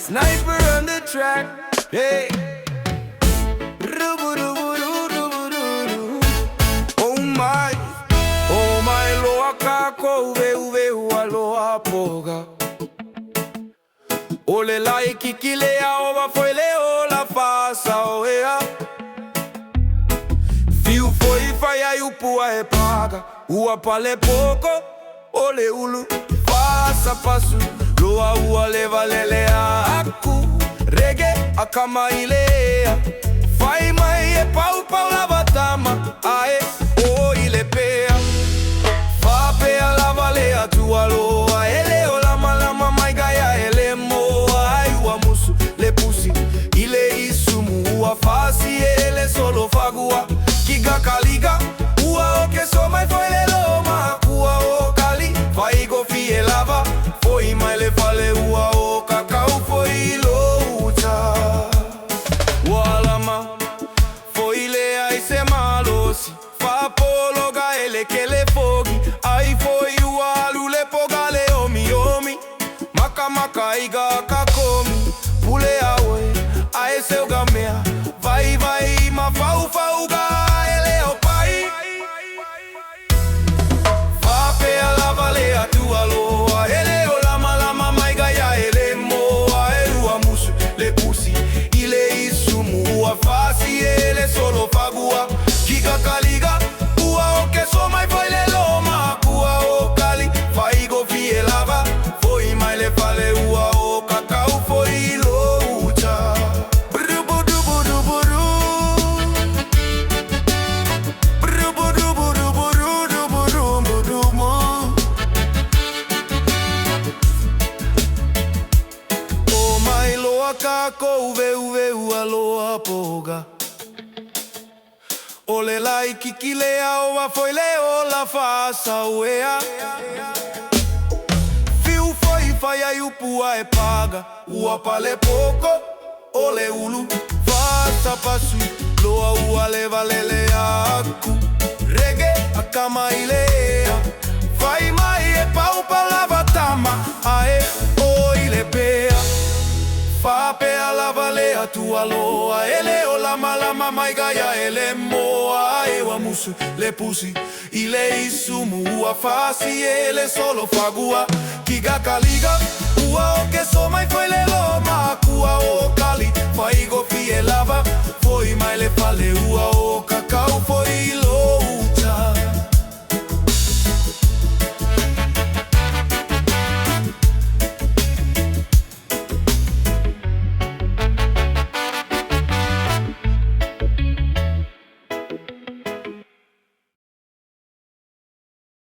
Sniper on the track, hey. Oh my, loa kako veu aloha poga. Ole lai kikilea ova foi leo la faça oea. Fiu foi faia e pua e paga. Ua pale pouco, ole ulu faça passo. Loa ua leva lelea aku. Reggae akama ilea. Fai mai e pau lava tama. Ae o ile pea. Fa pea lava lea tua loa. Ele o lama mai gaia ele moa. Ai ua musu le pusi. Ile isumu ua fasi ele solo fagua. Kiga kaliga ua o que so mai foi le loma. Ua o kali vai go fie lava. Foi mai le fale ua o kakau foi louta. Walama foi le ai se malosi. Fa pologa ele que le fogi. Ai foi ua lule poga le omi. Maka iga kakomi. Pule awe ai seu gamea. Vai ma fauga ele o pai. Fa pe ala valea tua loa. Ele o lama mai gaia ele moa. Ele o musu le pusi. Ile isumu ua fasi ele solo fagua. Kiga kaliga ua o que so mai foi le loma. Ua o kali fai go fie lava. Foi mai le fale ua o kakau foi louta. O mai loa kako veu aloha poga. Ole lai kikilea oa foi leo la faça oea. Fiu foi faia e pua e paga. Ua pale pouco, ole ulu faça passo. Loa ua leva lele aku. Reggae akama ilea. Vai mai e pau lava tama. Ae o ile pea. Fa pea lava lea tua loa. Ele o lama mai gaia ele moa. E ua musu le pusi. Ile isumu ua fasi ele solo fagua. Kiga kaliga ua o que so mai foi le loma. Ua o kali fai go fie lava. Foi mai le fale ua o kakau foi